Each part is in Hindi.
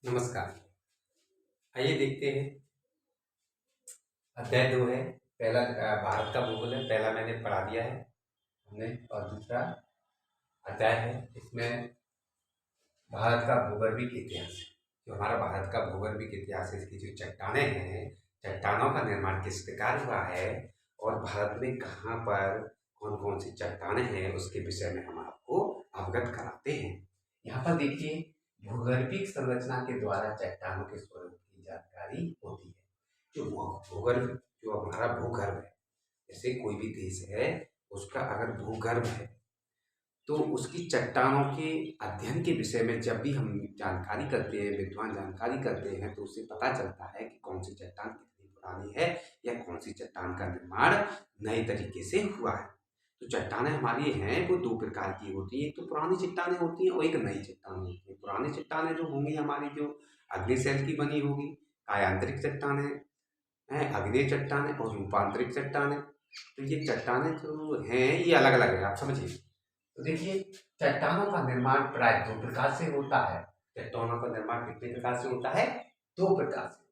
नमस्कार। आइए देखते हैं। अध्याय 2 है। पहला भारत का भूगोल है। पहला मैंने पढ़ा दिया है हमने, और दूसरा अध्याय है, इसमें भारत का भूगर्भिक इतिहास है। जो हमारा भारत का भूगर्भिक इतिहास है, इसकी जो चट्टानें हैं, चट्टानों का निर्माण किस प्रकार हुआ है और भारत में कहाँ पर कौन कौन सी चट्टानें हैं, उसके विषय में हम आपको अवगत कराते हैं। यहाँ पर देखिए, भूगर्भिक संरचना के द्वारा चट्टानों के स्वरूप की जानकारी होती है। जो भूगर्भ, जो हमारा भूगर्भ है, जैसे कोई भी देश है, उसका अगर भूगर्भ है तो उसकी चट्टानों के अध्ययन के विषय में जब भी हम जानकारी करते हैं, विद्वान जानकारी करते हैं, तो उससे पता चलता है कि कौन सी चट्टान कितनी पुरानी है या कौन सी चट्टान का निर्माण नए तरीके से हुआ है। तो चट्टानें हमारी हैं वो दो प्रकार की होती है। एक तो पुरानी चट्टानें होती हैं और एक नई चट्टानें होती हैं। पुरानी चट्टानें जो होंगी हमारी, जो अग्निशैल की बनी होगी, कायांतरिक चट्टानें हैं, अग्नेय चट्टानें और रूपांतरिक चट्टानें। तो ये चट्टानें जो हैं ये अलग अलग है, आप समझिए। तो देखिए, चट्टानों का निर्माण प्राय दो प्रकार से होता है। चट्टानों का निर्माण कितने प्रकार से होता है? दो प्रकार से।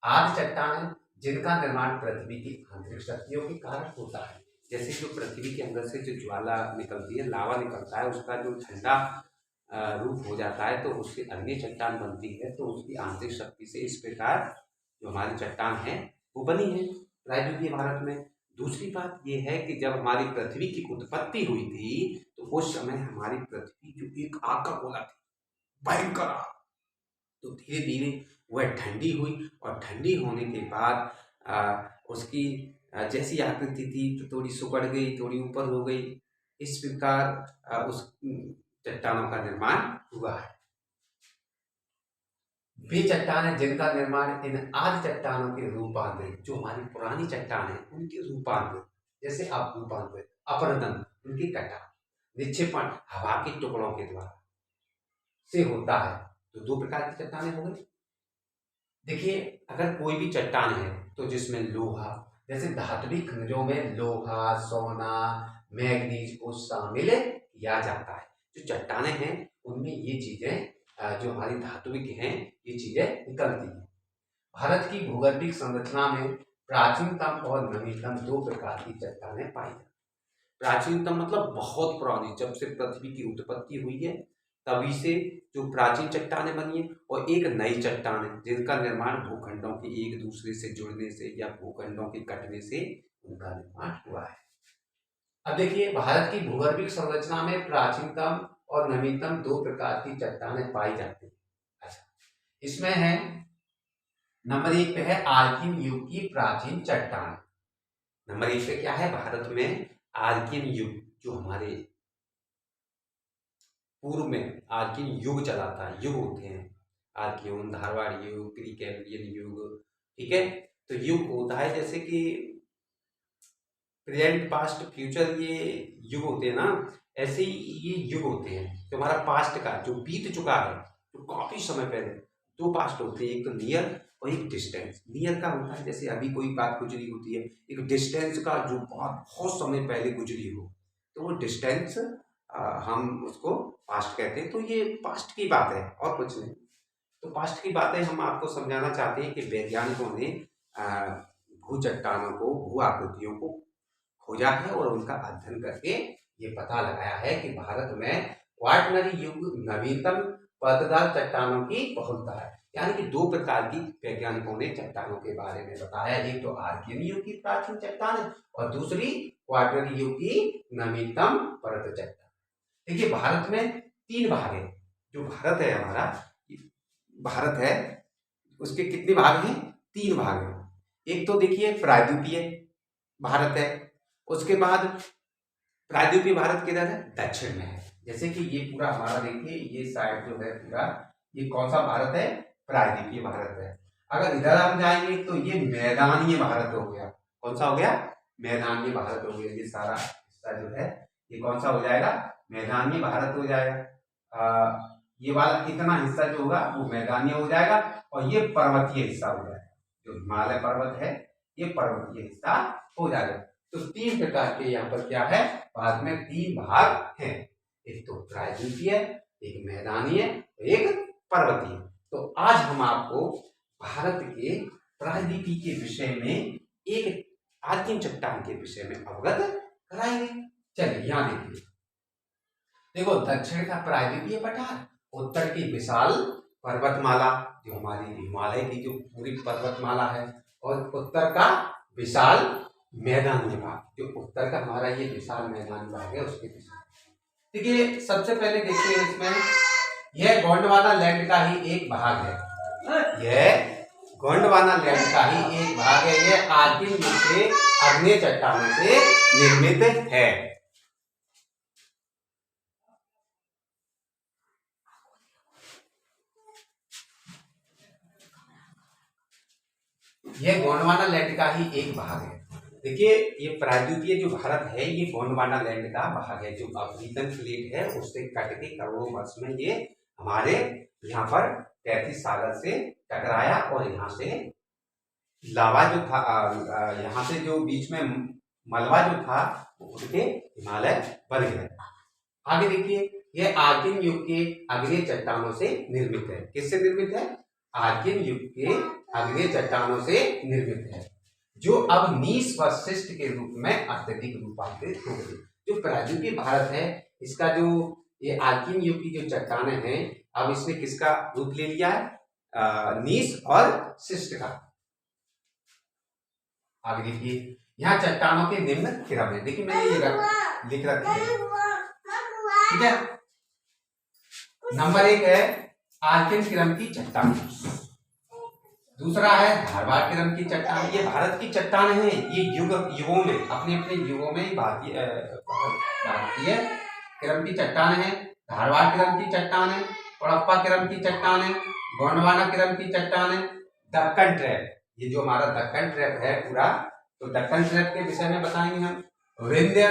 आदि चट्टानें, जिनका निर्माण पृथ्वी की आंतरिक शक्तियों के कारण होता है। जैसे जो पृथ्वी के अंदर से जो ज्वाला निकलती है, लावा निकलता है, उसका जो ठंडा रूप हो जाता है तो उससे अग्नि चट्टान बनती है। तो उसकी आंतरिक शक्ति से इस प्रकार जो हमारी चट्टान है वो बनी है प्रायद्वीपीय भारत में। दूसरी बात यह है कि जब हमारी पृथ्वी की उत्पत्ति हुई थी तो उस समय हमारी पृथ्वी जो एक आग का गोला थी, भयंकर आग, तो धीरे धीरे वह ठंडी हुई और ठंडी होने के बाद उसकी जैसी आकृति थी तो थोड़ी सिकुड़ गई, थोड़ी ऊपर हो गई। इस प्रकार उस चट्टानों का निर्माण हुआ है। वे चट्टानें जिनका निर्माण इन आदि चट्टानों के रूपांतरित, जो हमारी पुरानी चट्टान है उनके रूपांतरित, जैसे आप रूपांतरित, अपरदन, उनकी कटान, निक्षेपण हवा के टुकड़ों के द्वारा से होता है। तो दो प्रकार की चट्टानें हो गई। देखिए, अगर कोई भी चट्टान है तो जिसमें लोहा, जैसे धात्विक खनिजों में लोहा, सोना, मैग्नीज को शामिल किया जाता है। जो चट्टानें हैं उनमें ये चीजें जो हमारी धात्विक हैं ये चीजें निकलती हैं। भारत की भूगर्भिक संरचना में प्राचीनतम और नवीनतम दो प्रकार की चट्टानें पाई जाती हैं। प्राचीनतम मतलब बहुत पुरानी, जब से पृथ्वी की उत्पत्ति हुई है तभी से जो प्राचीन चट्टानें बनी है, और एक नई चट्टान है जिनका निर्माण भूखंडों के एक दूसरे से जुड़ने से या भूखंडों के कटने से उनका निर्माण हुआ है। अब देखिए, भारत की भूगर्भिक संरचना में प्राचीनतम और नवीनतम दो प्रकार की चट्टानें पाई जाती हैं। अच्छा, इसमें है नंबर 1 पे है आर्कियन युग की प्राचीन चट्टान। नंबर 1 पे क्या है? भारत में आर्कियन युग, जो हमारे पूर्व में आर्कियन युग चला था, युग होते हैं आर्कियन, धारवाड़ युग, प्री कैम्ब्रियन युग, ठीक है। तो युग होता है जैसे कि प्रेजेंट, पास्ट, फ्यूचर, ये युग होते हैं ना, ऐसे ही ये युग होते हैं। तो हमारा पास्ट का जो बीत चुका है, जो काफी समय पहले, दो पास्ट होते हैं, एक तो नियर और एक डिस्टेंस। नियर का होता है जैसे अभी कोई बात गुजरी होती है, एक डिस्टेंस का जो बहुत समय पहले गुजरी हो, तो वो डिस्टेंस हम उसको पास्ट कहते हैं। तो ये पास्ट की बात है और कुछ नहीं। तो पास्ट की बातें हम आपको समझाना चाहते हैं कि वैज्ञानिकों ने भू चट्टानों को, भू आकृतियों को खोजा है और उनका अध्ययन करके ये पता लगाया है कि भारत में क्वाटरनरी युग नवीनतम पतदार चट्टानों की बहुलता है। यानी कि दो प्रकार की वैज्ञानिकों ने चट्टानों के बारे में बताया। एक तो आर्कियन युग की प्राचीन चट्टान है और दूसरी क्वाटरनरी युग की नवीनतम परत चट्टान। देखिए, भारत में तीन भाग है। जो भारत है हमारा, भारत है, उसके कितने भाग हैं? तीन भाग हैं। एक तो देखिए प्रायद्वीपीय भारत है, उसके बाद प्रायद्वीपीय भारत किधर है? दक्षिण में है। जैसे कि ये पूरा हमारा देखिए, ये साइड जो है पूरा, ये कौन सा भारत है? प्रायद्वीपीय भारत है। अगर इधर हम जाएंगे तो ये मैदानीय भारत हो गया। कौन सा हो गया? मैदानीय भारत हो गया। ये सारा हिस्सा जो है ये कौन सा हो जाएगा? मैदानीय भारत हो जाएगा। ये वाला इतना हिस्सा जो होगा वो मैदानीय हो जाएगा और ये पर्वतीय हिस्सा हो जाएगा। जो हिमालय पर्वत है ये पर्वतीय हिस्सा हो जाएगा। तो तीन प्रकार के यहाँ पर क्या है? भारत में तीन भाग हैं। एक तो प्रायद्वीपीय, एक मैदानीय, एक पर्वतीय। तो आज हम आपको भारत के प्रायद्वीपीय के विषय में एक आर्कियन चट्टान के विषय में अवगत कराएंगे। चलिए यहाँ देखिए, देखो दक्षिण का प्रायद्वीपीय पठार, उत्तर की विशाल पर्वतमाला जो हमारी हिमालय की जो पूरी पर्वतमाला है, और उत्तर का विशाल मैदानी भाग, जो उत्तर का हमारा ये विशाल मैदानी भाग है उसके पीछे। देखिए सबसे पहले देखिए इसमें यह गोंडवाना लैंड का ही एक भाग है, यह गोंडवाना लैंड का ही एक भाग है। यह आर्कियन युग के आग्नेय चट्टानों से निर्मित है। यह गोंडवाना लैंड का ही एक भाग है। देखिए ये प्रायद्वीपीय जो भारत है ये गोंडवाना लैंड का भाग है, जो अफ्रीकन प्लेट है उससे कट के करोड़ों वर्ष में ये हमारे यहाँ पर 33 सागर से टकराया, और यहाँ से लावा जो था, यहाँ से जो बीच में मलबा जो था वो उठ के हिमालय बन गया। आगे देखिए यह आर्कियन युग के आग्नेय चट्टानों से निर्मित है। किससे निर्मित है? आर्कियन युग के आग्नेय चट्टानों से निर्मित है, जो अब नीस व शिस्ट के रूप में अत्यधिक रूपांतरित हो गई। जो प्रायद्वीपीय भारत है इसका जो ये आर्कियन युग की जो चट्टानें हैं, अब इसने किसका रूप ले लिया है? नीस और शिस्ट का। आगे देखिए यहाँ चट्टानों के निम्न क्रम है। देखिए मैंने ये लिख रखा है, ठीक है। नंबर 1 है आर्कियन क्रम की चट्टान, दूसरा है धारवाड़ क्रम की चट्टान। ये भारत की चट्टान है, ये युगों में अपने अपने युगों में भारतीय क्रम की चट्टान है। धारवाड़ क्रम की चट्टान है, हड़प्पा क्रम की चट्टान है, गोंडवाना क्रम की चट्टान है, दक्कन ट्रैप, ये जो हमारा दक्कन ट्रैप है पूरा, तो दक्कन ट्रैप के विषय में बताएंगे हम। विंध्य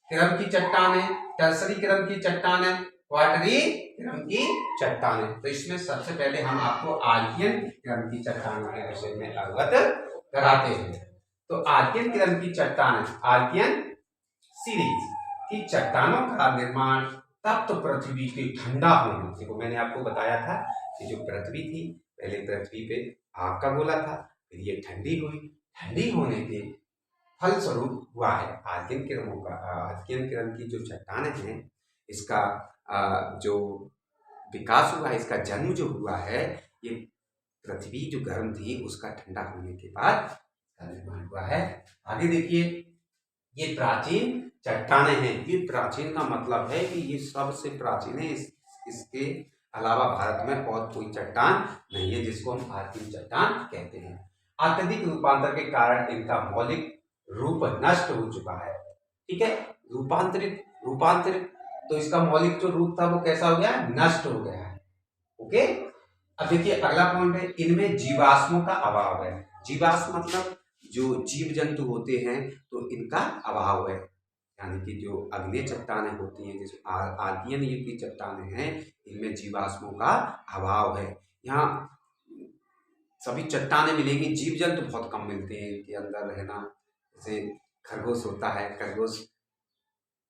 क्रम की चट्टान है, टर्सरी क्रम की चट्टान है, क्वार्टरी क्रम की चट्टान है। तो इसमें सबसे पहले हम आपको आर्कियन क्रम की चट्टानों के विषय में अवगत कराते हैं। तो आर्कियन क्रम की चट्टान, आर्कियन सीरीज की चट्टानों का निर्माण तप्त पृथ्वी के ठंडा होने, देखो मैंने आपको बताया था कि जो पृथ्वी थी पहले पृथ्वी पे आग का गोला था, फिर ये ठंडी हुई, ठंडी होने के फलस्वरूप हुआ है आर्कियन क्रमों का। आर्कियन क्रम की जो चट्टानें हैं इसका जो विकास हुआ है, इसका जन्म जो हुआ है, ये पृथ्वी जो गर्म थी उसका ठंडा होने के बाद इसका निर्माण हुआ है। आगे देखिए ये प्राचीन चट्टानें हैं। ये प्राचीन का मतलब है कि ये सबसे प्राचीन है, इसके अलावा भारत में और कोई चट्टान नहीं है जिसको हम आर्कियन चट्टान कहते हैं। अत्यधिक रूपांतर के कारण इनका मौलिक रूप नष्ट हो चुका है, ठीक है। रूपांतरित तो इसका मौलिक जो रूप था वो कैसा हो गया? नष्ट हो गया है, ओके। अब देखिए अगला पॉइंट है, इनमें जीवाश्मों का अभाव है। जीवाश्म मतलब जो जीव जंतु होते हैं तो इनका अभाव है, यानी कि जो अग्नेय चट्टानें होती हैं, जैसे आर्कियन युग की चट्टानें हैं, इनमें जीवाश्मों का अभाव है। यहाँ सभी चट्टानें मिलेंगी, जीव जंतु बहुत कम मिलते हैं इनके अंदर रहना। जैसे खरगोश होता है, खरगोश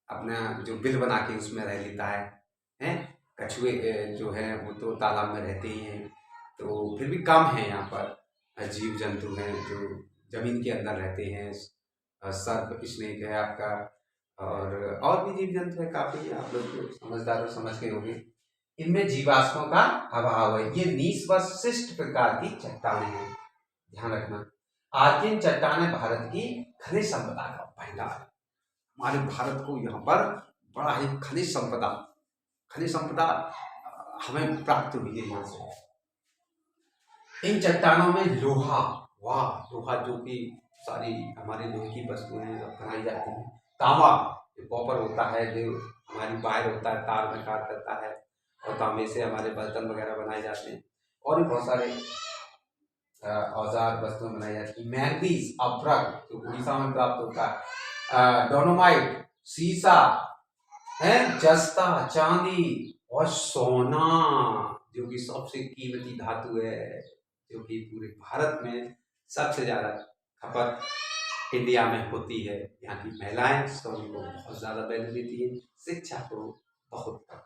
अपना जो बिल बना के उसमें रह लेता है। कछुए जो है वो तो तालाब में रहते ही हैं, तो फिर भी कम है यहाँ पर जीव जंतु हैं जो जमीन के अंदर रहते हैं। सर्प स्नेक है आपका, और भी जीव जंतु है काफी, आप लोग समझदार हो समझ के होंगे। इनमें जीवाश्मों का अभाव है। ये नीस व शिष्ट प्रकार की चट्टानें हैं, ध्यान रखना। आर्कियन चट्टानें भारत की खनिज संपदा का भंडार है। हमारे भारत को यहाँ पर बड़ा ही खनिज संपदा हमें प्राप्त हुई है यहाँ से। इन चट्टानों में लोहा जो कि सारी हमारी लोहे की वस्तुएं बनाई जाती हैं। तांबा, कॉपर होता है जो हमारी वायर होता है, तार में कार्य करता है, और तांबे से हमारे बर्तन वगैरह बनाए जाते हैं, और भी बहुत सारे औजार वस्तुएं बनाई जाती हैं। मैग्नीज, अभ्रक जो उड़ीसा में प्राप्त होता है, डोनोमाइट, सीसा है, जस्ता, चांदी और सोना जो कि सबसे कीमती धातु है, जो कि पूरे भारत में सबसे ज्यादा खपत इंडिया में होती है। यहाँ की महिलाएं सोने को बहुत ज्यादा वैल्यू देती है, शिक्षा को बहुत कम।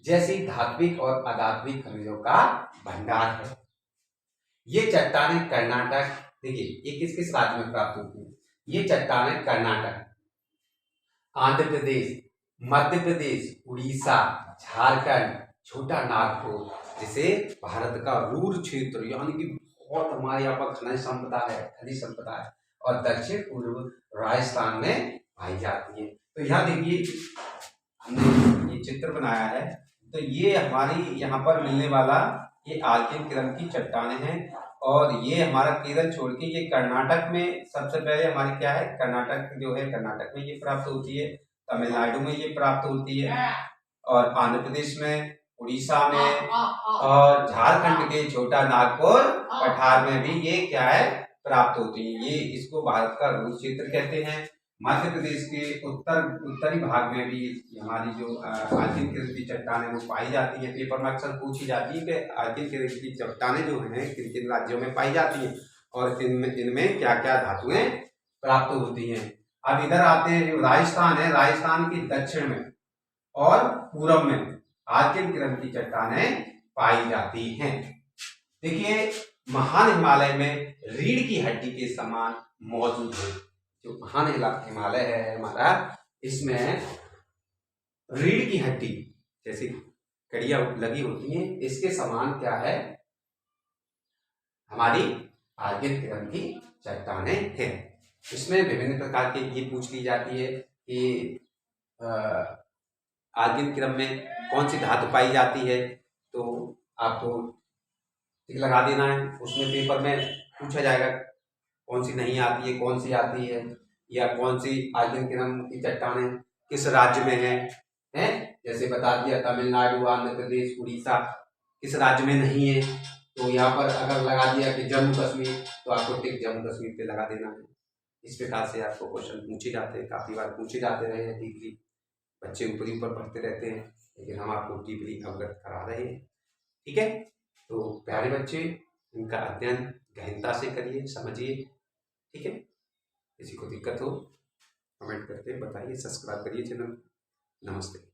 जैसी धात्विक और अधात्विक खनिजों का भंडार है। ये चट्टानें कर्नाटक, देखिए ये किस किस राज्य में प्राप्त होती है। ये चट्टानें कर्नाटक, आंध्र प्रदेश, मध्य प्रदेश, उड़ीसा, झारखंड, छोटा नागपुर, जिसे भारत का रूर क्षेत्र यानी कि बहुत हमारे यहाँ पर खनिज संपदा है और दक्षिण पूर्व राजस्थान में पाई जाती है। तो यहाँ देखिए हमने ये चित्र बनाया है, तो ये हमारी यहाँ पर मिलने वाला ये आल्केन क्रम की चट्टानें हैं और ये हमारा केरल छोड़ के ये कर्नाटक में सबसे पहले हमारी क्या है, कर्नाटक जो है, कर्नाटक में ये प्राप्त होती है, तमिलनाडु में ये प्राप्त होती है और आंध्र प्रदेश में, उड़ीसा में और झारखंड के छोटा नागपुर पठार में भी ये क्या है, प्राप्त होती है। ये इसको भारत का रूर क्षेत्र कहते हैं। मध्य प्रदेश के उत्तरी भाग में भी हमारी जो आल्केन क्रम की चट्टानें वो पाई जाती है। पेपर में अक्सर पूछी जाती है कि आल्केन क्रम की चट्टानें जो हैं किन किन राज्यों में पाई जाती हैं और इनमें क्या क्या धातुएं प्राप्त होती हैं। अब इधर आते हैं, जो राजस्थान है, राजस्थान के दक्षिण में और पूर्व में आल्केन क्रम की चट्टानें पाई जाती हैं। देखिए महान हिमालय में रीढ़ की हड्डी के समान मौजूद है। जो महान हिमालय है हमारा, इसमें रीढ़ की हड्डी जैसी कड़ियां लगी होती हैं, इसके समान क्या है, हमारी आल्केन क्रम की चट्टानें हैं। इसमें विभिन्न प्रकार के ये पूछ ली जाती है कि आल्केन क्रम में कौन सी धातु पाई जाती है, तो आपको टिक लगा देना है। उसमें पेपर में पूछा जाएगा कौन सी नहीं आती है, कौन सी आती है, या कौन सी आल्केन क्रम की चट्टानें किस राज्य में हैं। जैसे बता दिया तमिलनाडु, आंध्र प्रदेश, उड़ीसा, किस राज्य में नहीं है, तो यहाँ पर अगर लगा दिया कि जम्मू कश्मीर, तो आपको टिक जम्मू कश्मीर पे लगा देना है। इस प्रकार से आपको क्वेश्चन पूछे जाते हैं, काफी बार पूछे जाते रहे हैं। डीपली बच्चे ऊपर पढ़ते रहते हैं, लेकिन हम आपको डीपली अवगत करा रहे हैं। ठीक है, तो प्यारे बच्चे, इनका अध्ययन गहनता से करिए, समझिए। ठीक है, किसी को दिक्कत हो कमेंट करके बताइए, सब्सक्राइब करिए चैनल। नमस्ते।